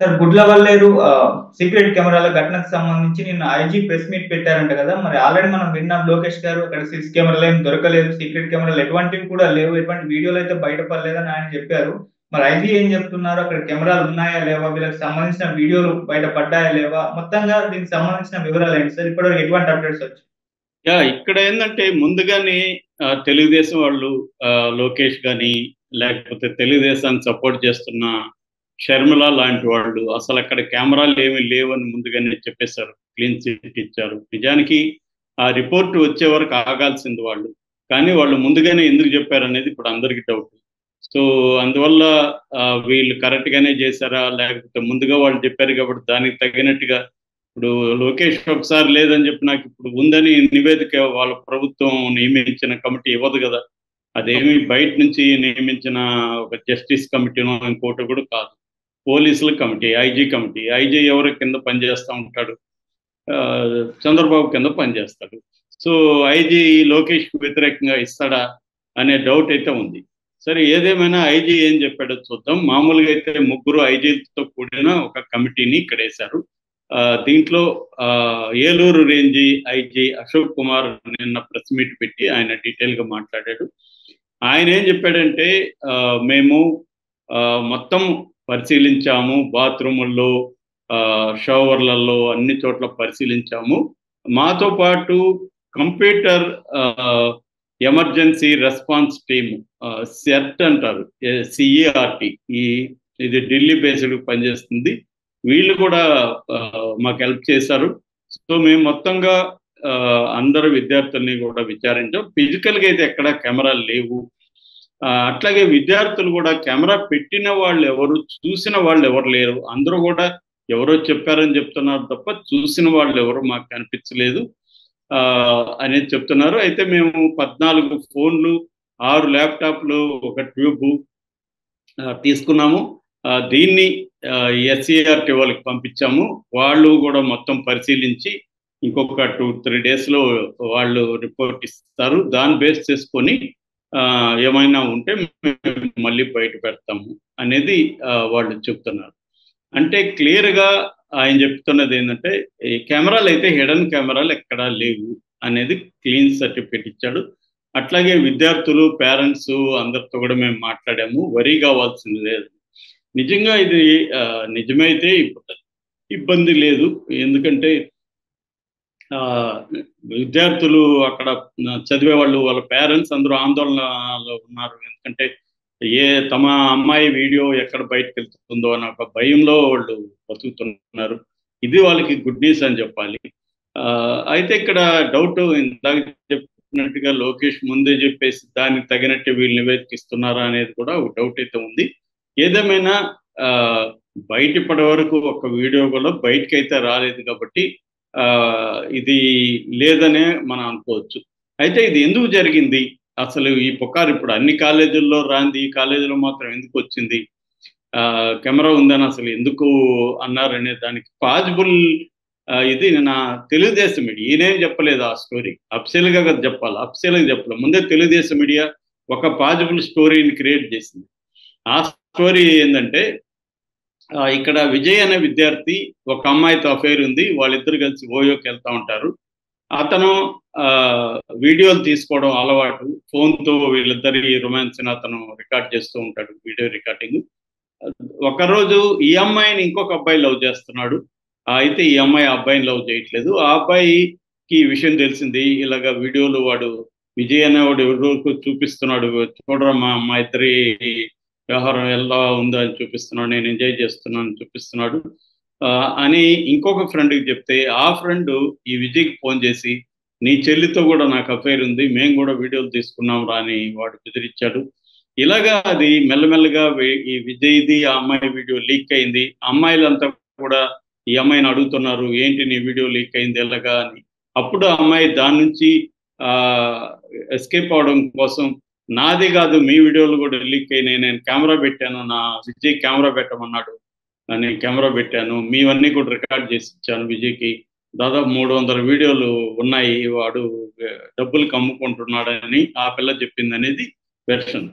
Sir Gudlavalleru secret కెమెరాల ఘటనకు సంబంధించి నిన్న ఐజీ ప్రెస్ మీట్ పెట్టారంట కదా! మరి ఆల్రెడీ మనం విన్నాం లోకేష్ గారు అక్కడ సీసీ కెమెరాలు ఏమి దొరకలేదు. సీక్రెట్ కెమెరాలు ఎటువంటివి కూడా లేవు. ఎటువంటి వీడియోలైతే బయట పడలేదని ఆయన చెప్పారు. మరి ఐజీ ఏం చెప్తున్నారు? అక్కడ కెమెరాలు ఉన్నాయా? లేవా? వీళ్ళకి సంబంధించిన వీడియోలు బయట పడ్డాయా? లేవా? మొత్తంగా దీనికి సంబంధించిన వివరాలు ఏంటి సార్? ఇప్పటివరకు ఎటువంటి అప్డేట్స్ వచ్చాయి? ఇక్కడ ఏందంటే ముందుగానే తెలుగుదేశం వాళ్ళు లోకేష్ గాని, లేకపోతే తెలుగుదేశాన్ని సపోర్ట్ చేస్తున్న షర్మిల లాంటి వాళ్ళు అసలు అక్కడ కెమెరాలు ఏమీ లేవని ముందుగానే చెప్పేశారు. క్లీన్ చిట్ ఇచ్చారు. నిజానికి ఆ రిపోర్ట్ వచ్చే వరకు ఆగాల్సింది వాళ్ళు. కానీ వాళ్ళు ముందుగానే ఎందుకు చెప్పారనేది ఇప్పుడు అందరికీ డౌట్. సో అందువల్ల వీళ్ళు కరెక్ట్ గానే చేశారా? లేకపోతే ముందుగా వాళ్ళు చెప్పారు కాబట్టి దానికి తగినట్టుగా ఇప్పుడు లోకేష్ ఒకసారి లేదని చెప్పి నాకు ఇప్పుడు ఉందని నివేదిక వాళ్ళ ప్రభుత్వం నియమించిన కమిటీ ఇవ్వదు కదా. అదేమి బయట నుంచి నియమించిన ఒక జస్టిస్ కమిటీనో ఇంకోటి కూడా కాదు. పోలీసుల కమిటీ, ఐజీ కమిటీ. ఐజీ ఎవరి కింద పనిచేస్తూ ఉంటాడు? ఆ, చంద్రబాబు కింద పనిచేస్తాడు. సో ఐజీ లోకేష్కి వ్యతిరేకంగా ఇస్తాడా అనే డౌట్ అయితే ఉంది. సరే, ఏదేమైనా ఐజీ ఏం చెప్పాడో చూద్దాం. మామూలుగా అయితే ముగ్గురు ఐజీలతో కూడిన ఒక కమిటీని ఇక్కడ వేశారు. దీంట్లో ఏలూరు రేంజి ఐజీ అశోక్ కుమార్ నిన్న ప్రెస్ మీట్ పెట్టి ఆయన డీటెయిల్గా మాట్లాడాడు. ఆయన ఏం చెప్పాడంటే మేము మొత్తం పరిశీలించాము, బాత్రూముల్లో, షవర్లలో అన్ని చోట్ల పరిశీలించాము. మాతో పాటు computer emergency response team, CERT అంటారు, సిఈఆర్టీ, ఇది ఢిల్లీ బేస్డ్ పనిచేస్తుంది. వీళ్ళు కూడా మాకు హెల్ప్ చేశారు. సో మేము మొత్తంగా అందరు విద్యార్థుల్ని కూడా విచారించాం. ఫిజికల్గా అయితే ఎక్కడ కెమెరాలు లేవు. అట్లాగే విద్యార్థులు కూడా కెమెరా పెట్టిన వాళ్ళు ఎవరు, చూసిన వాళ్ళు ఎవరు లేరు. అందరూ కూడా ఎవరో చెప్పారని చెప్తున్నారు తప్ప చూసిన వాళ్ళు ఎవరు మాకు కనిపించలేదు అనేది చెప్తున్నారు. అయితే మేము 14 ఫోన్లు, 6 ల్యాప్టాప్లు, ఒక ట్యూబ్ తీసుకున్నాము. దీన్ని ఎస్సీఆర్టీ వాళ్ళకి పంపించాము. వాళ్ళు కూడా మొత్తం పరిశీలించి ఇంకొక 2-3 డేస్లో వాళ్ళు రిపోర్ట్ ఇస్తారు. దాన్ని బేస్ చేసుకొని ఏమైనా ఉంటే మళ్ళీ బయట పెడతాము అనేది వాళ్ళు చెప్తున్నారు. అంటే క్లియర్గా ఆయన చెప్తున్నది ఏంటంటే ఈ కెమెరాలు అయితే హిడెన్ కెమెరాలు ఎక్కడా లేవు అనేది క్లీన్ సర్టిఫికేట్ ఇచ్చాడు. అట్లాగే విద్యార్థులు, పేరెంట్స్ అందరితో కూడా మేము మాట్లాడాము. వరీ కావాల్సింది లేదు. నిజంగా ఇది నిజమైతే ఇబ్బంది లేదు. ఎందుకంటే విద్యార్థులు అక్కడ చదివే వాళ్ళు, వాళ్ళ పేరెంట్స్ అందరూ ఆందోళనలో ఉన్నారు. ఎందుకంటే తమ అమ్మాయి వీడియో ఎక్కడ బయటకు వెళ్తుందో అని ఒక భయంలో వాళ్ళు బతుకుతున్నారు. ఇది వాళ్ళకి గుడ్ న్యూస్ అని చెప్పాలి. అయితే ఇక్కడ డౌట్, ఇందాక చెప్పినట్టుగా లోకేష్ ముందే చెప్పేసి దానికి తగినట్టు వీళ్ళు నివేదికిస్తున్నారా అనేది కూడా ఒక డౌట్ అయితే ఉంది. ఏదేమైనా బయట ఇప్పటి వరకు ఒక వీడియో కూడా బయటకు అయితే రాలేదు కాబట్టి ఇది లేదనే మనం అనుకోవచ్చు. అయితే ఇది ఎందుకు జరిగింది అసలు? ఈ పుకారు ఇప్పుడు అన్ని కాలేజీల్లో రాంది, ఈ కాలేజీలో మాత్రం ఎందుకు వచ్చింది? కెమెరా ఉందని అసలు ఎందుకు అన్నారనే దానికి పాజిబుల్ ఇది నా తెలుగుదేశం మీడియా, ఈయనేం చెప్పలేదు. ఆ స్టోరీ అఫిషియల్గా చెప్పాలి, అఫిషియల్గా చెప్పలేదు. ముందే తెలుగుదేశం మీడియా ఒక పాజిబుల్ స్టోరీని క్రియేట్ చేసింది. ఆ స్టోరీ ఏంటంటే ఇక్కడ విజయ్ అనే విద్యార్థి ఒక అమ్మాయితో అఫైర్ ఉంది. వాళ్ళిద్దరు కలిసి ఓయోకి వెళ్తూ ఉంటారు. అతను వీడియోలు తీసుకోవడం అలవాటు. ఫోన్తో వీళ్ళిద్దరి రొమాన్స్ని అతను రికార్డ్ చేస్తూ ఉంటాడు, వీడియో రికార్డింగ్. ఒకరోజు ఈ అమ్మాయిని ఇంకొక అబ్బాయి లవ్ చేస్తున్నాడు. అయితే ఈ అమ్మాయి ఆ అబ్బాయిని లవ్ చేయట్లేదు. ఆ అబ్బాయికి ఈ విషయం తెలిసింది. ఇలాగా వీడియోలు వాడు విజయ్ అనేవాడు ఎవరికి చూపిస్తున్నాడు, చూడరా మా ఇద్దరి వ్యవహారం ఎలా ఉందో అని చూపిస్తున్నాడు, నేను ఎంజాయ్ చేస్తున్నాను చూపిస్తున్నాడు అని ఇంకొక ఫ్రెండ్కి చెప్తే, ఆ ఫ్రెండ్ ఈ విజయ్కి ఫోన్ చేసి నీ చెల్లితో కూడా నాకు అఫైర్ ఉంది, మేము కూడా వీడియోలు తీసుకున్నాం రా అని వాడు బెదిరించాడు. ఇలాగా అది మెల్లమెల్లగా ఈ విజయ్ది ఆ అమ్మాయి వీడియో లీక్ అయింది. అమ్మాయిలంతా కూడా ఈ అమ్మాయిని అడుగుతున్నారు, ఏంటి నీ వీడియో లీక్ అయింది ఎలాగా అని. అప్పుడు ఆ అమ్మాయి దాని నుంచి ఎస్కేప్ అవడం కోసం, నాది కాదు మీ వీడియోలు కూడా లీక్ అయినాయి, నేను కెమెరా పెట్టాను, నా విజయ్ కెమెరా పెట్టమన్నాడు, నేను కెమెరా పెట్టాను, మీవన్నీ కూడా రికార్డ్ చేసి ఇచ్చాను విజయ్కి, దాదాపు 300 వీడియోలు ఉన్నాయి, వాడు డబ్బులకు అమ్ముకుంటున్నాడని ఆ పిల్ల చెప్పింది అనేది వెర్షన్.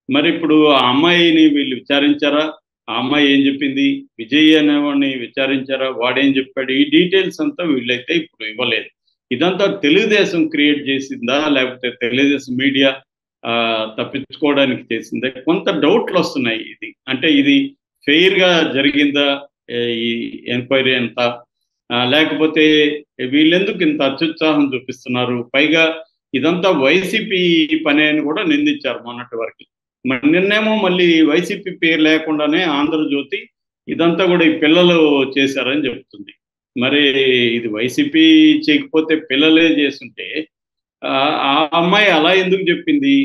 మరి ఇప్పుడు ఆ అమ్మాయిని వీళ్ళు విచారించారా? ఆ అమ్మాయి ఏం చెప్పింది, విజయ్ అనేవాడిని విచారించారా, వాడేం చెప్పాడు, ఈ డీటెయిల్స్ అంతా వీళ్ళైతే ఇప్పుడు ఇవ్వలేదు. ఇదంతా తెలుగుదేశం క్రియేట్ చేసిందా, లేకపోతే తెలుగుదేశం మీడియా తప్పించుకోవడానికి చేసిందా, కొంత డౌట్లు వస్తున్నాయి. ఇది అంటే ఇది ఫెయిర్ గా జరిగిందా ఈ ఎంక్వైరీ అంతా, లేకపోతే వీళ్ళెందుకు ఇంత అత్యుత్సాహం చూపిస్తున్నారు. పైగా ఇదంతా వైసీపీ పని అని కూడా నిందించారు మొన్నటి వరకు. నిన్నేమో మళ్ళీ వైసీపీ పేరు లేకుండానే ఆంధ్రజ్యోతి ఇదంతా కూడా ఈ పిల్లలు చేశారని చెప్తుంది. మరి ఇది వైసీపీ చేయకపోతే పిల్లలే చేస్తుంటే ఆ అమ్మాయి అలా ఎందుకు చెప్పింది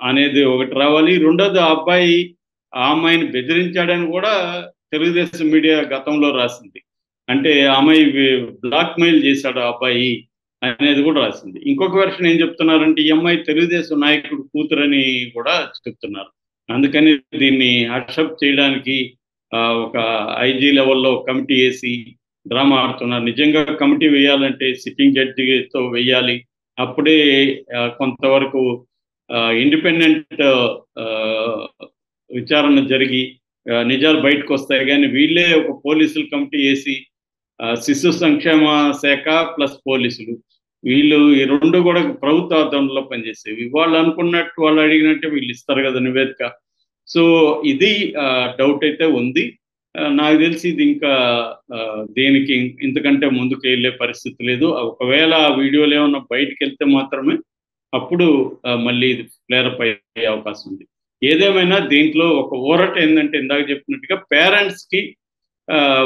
అనేది ఒకటి రావాలి. రెండోది, ఆ అబ్బాయి ఆ అమ్మాయిని బెదిరించాడని కూడా తెలుగుదేశం మీడియా గతంలో రాసింది. అంటే ఆ అమ్మాయి బ్లాక్మెయిల్ చేశాడు ఆ అబ్బాయి అనేది కూడా రాసింది. ఇంకొక వెర్షన్ ఏం చెప్తున్నారంటే ఈ అమ్మాయి తెలుగుదేశం నాయకుడు కూతురని కూడా చెప్తున్నారు. అందుకని దీన్ని హర్షప్ చేయడానికి ఒక ఐజీ లెవెల్లో కమిటీ వేసి డ్రామా ఆడుతున్నారు. నిజంగా కమిటీ వేయాలంటే సిట్టింగ్ జడ్జితో వేయాలి. అప్పుడే కొంతవరకు ఇండిపెండెంట్ విచారణ జరిగి నిజాలు బయటకు వస్తాయి. కానీ వీళ్ళే ఒక పోలీసుల కమిటీ వేసి శిశు సంక్షేమ శాఖ ప్లస్ పోలీసులు వీళ్ళు ఈ రెండు కూడా ప్రభుత్వ ఆధ్వర్యంలో పనిచేసేవి. వాళ్ళు అనుకున్నట్టు వాళ్ళు అడిగినట్టే వీళ్ళు ఇస్తారు కదా నివేదిక. సో ఇది డౌట్ అయితే ఉంది. నాకు తెలిసి ఇది ఇంకా దేనికి ఇంతకంటే ముందుకు వెళ్ళే పరిస్థితి లేదు. ఒకవేళ ఆ వీడియోలు ఏమన్నా బయటకు వెళ్తే మాత్రమే అప్పుడు మళ్ళీ ఇది ఫ్లేరప్ అయ్యే అవకాశం ఉంది. ఏదేమైనా దీంట్లో ఒక ఊరట ఏంటంటే ఇందాక చెప్పినట్టుగా పేరెంట్స్కి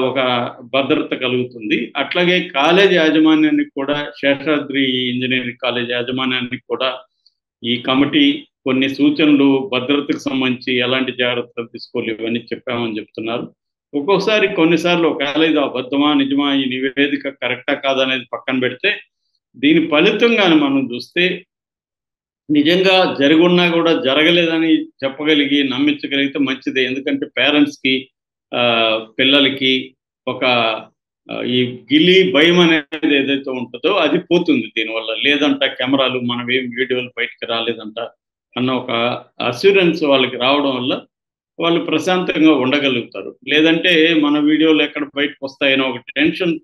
ఒక భద్రత కలుగుతుంది. అట్లాగే కాలేజ్ యాజమాన్యానికి కూడా, శేషాద్రి ఇంజనీరింగ్ కాలేజ్ యాజమాన్యానికి కూడా ఈ కమిటీ కొన్ని సూచనలు భద్రతకు సంబంధించి ఎలాంటి జాగ్రత్తలు తీసుకోవాలి ఇవన్నీ చెప్పామని చెప్తున్నారు. ఒక్కొక్కసారి కొన్నిసార్లు ఒకవేళ ఇది అబద్ధమా నిజమా, ఈ నివేదిక కరెక్టా కాదనేది పక్కన పెడితే దీని ఫలితంగానే మనం చూస్తే నిజంగా జరుగున్నా కూడా జరగలేదని చెప్పగలిగి నమ్మించగలిగితే మంచిదే. ఎందుకంటే పేరెంట్స్కి పిల్లలకి ఒక ఈ గిలి భయం అనేది ఏదైతే ఉంటుందో అది పోతుంది దీనివల్ల. లేదంట కెమెరాలు మనమేం వీడియోలు బయటకు రాలేదంట అన్న ఒక అస్యూరెన్స్ వాళ్ళకి రావడం వల్ల వాళ్ళు ప్రశాంతంగా ఉండగలుగుతారు. లేదంటే మన వీడియోలు ఎక్కడ బయటకు వస్తాయనో ఒక టెన్షన్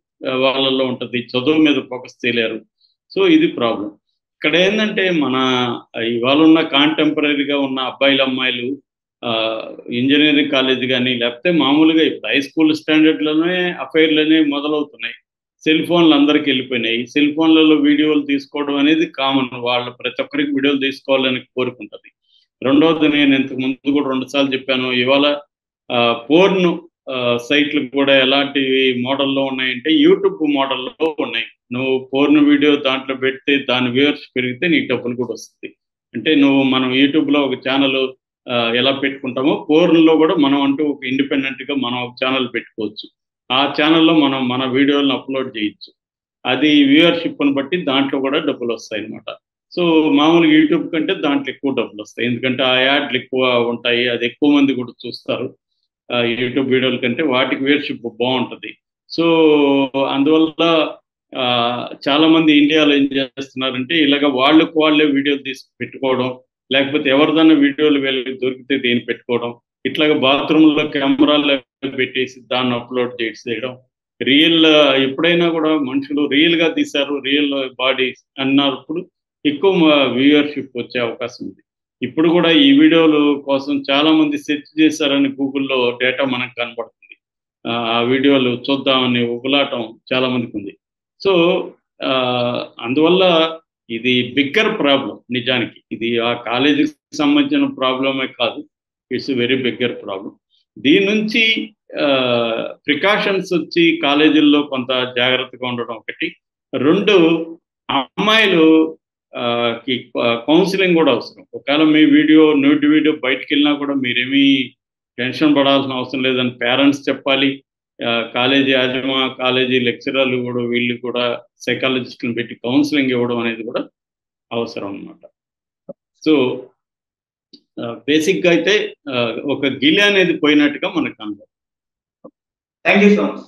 వాళ్ళల్లో ఉంటుంది. చదువు మీద ఫోకస్ చేయలేరు. సో ఇది ప్రాబ్లం. ఇక్కడ ఏంటంటే మన ఇవాళ ఉన్న కాంటెంపరీగా ఉన్న అబ్బాయిలు అమ్మాయిలు ఇంజనీరింగ్ కాలేజ్ కానీ లేకపోతే మామూలుగా ఇప్పుడు హై స్కూల్ స్టాండర్డ్లోనే అఫైర్లనే మొదలవుతున్నాయి. సెల్ ఫోన్లు అందరికి వెళ్ళిపోయినాయి. సెల్ ఫోన్లలో వీడియోలు తీసుకోవడం అనేది కామన్. వాళ్ళు ప్రతి ఒక్కరికి వీడియోలు తీసుకోవాలని కోరుకుంటుంది. రెండవది, నేను ఇంతకు ముందు కూడా 2 సార్లు చెప్పాను, ఇవాళ పోర్న్ సైట్లు కూడా ఎలాంటి మోడల్లో ఉన్నాయంటే యూట్యూబ్ మోడల్లో ఉన్నాయి. నువ్వు పోర్న్ వీడియో దాంట్లో పెడితే దాని వ్యూవర్స్ పెరిగితే నీకు డబ్బులు కూడా వస్తుంది. అంటే మనం యూట్యూబ్లో ఒక ఛానల్ ఎలా పెట్టుకుంటామో పోర్న్లో కూడా మనం అంటూ ఒక ఇండిపెండెంట్గా మనం ఒక ఛానల్ పెట్టుకోవచ్చు. ఆ ఛానల్లో మనం మన వీడియోలను అప్లోడ్ చేయొచ్చు. అది వ్యూవర్షిప్ని బట్టి దాంట్లో కూడా డబ్బులు వస్తాయి అన్నమాట. సో మామూలుగా యూట్యూబ్ కంటే దాంట్లో ఎక్కువ డబ్బులు వస్తాయి. ఎందుకంటే ఆ యాడ్లు ఎక్కువ ఉంటాయి, అది ఎక్కువ మంది కూడా చూస్తారు. యూట్యూబ్ వీడియోల కంటే వాటికి వ్యూవర్షిప్ బాగుంటుంది. సో అందువల్ల చాలా మంది ఇండియాలో ఏం చేస్తున్నారంటే ఇలాగ వాళ్ళే వీడియోలు తీసి పెట్టుకోవడం, లేకపోతే ఎవరిదన్నా వీడియోలు వీళ్ళకి దొరికితే దేని పెట్టుకోవడం, ఇట్లాగ బాత్రూంలో కెమెరాలు పెట్టేసి దాన్ని అప్లోడ్ చేయడం. ఎప్పుడైనా కూడా మనుషులు రియల్గా తీశారు, రియల్ బాడీ అన్నప్పుడు ఎక్కువ వ్యూవర్షిప్ వచ్చే అవకాశం ఉంది. ఇప్పుడు కూడా ఈ వీడియోలు కోసం చాలా మంది సెర్చ్ చేశారని గూగుల్లో డేటా మనకు కనబడుతుంది. ఆ వీడియోలు చూద్దామని ఉగులాటం చాలా మందికి ఉంది. సో అందువల్ల ఇది బిగ్గర్ ప్రాబ్లం. నిజానికి ఇది ఆ కాలేజీకి సంబంధించిన ప్రాబ్లమే కాదు, ఇట్స్ వెరీ బిగ్గర్ ప్రాబ్లం. దీని నుంచి ప్రికాషన్స్ వచ్చి కాలేజీల్లో కొంత జాగ్రత్తగా ఉండడం ఒకటి. 2, అమ్మాయిలు కౌన్సిలింగ్ కూడా అవసరం. ఒకవేళ మీ న్యూడ్ వీడియో బయటకు వెళ్ళినా కూడా మీరేమీ టెన్షన్ పడాల్సిన అవసరం లేదని పేరెంట్స్ చెప్పాలి. కాలేజీ లెక్చరర్లు కూడా వీళ్ళు కూడా సైకాలజిస్టులను పెట్టి కౌన్సిలింగ్ ఇవ్వడం అనేది కూడా అవసరం అన్నమాట. సో బేసిక్గా అయితే ఒక గిలి అనేది పోయినట్టుగా మనకు కనబడుతుంది. Thank you so much.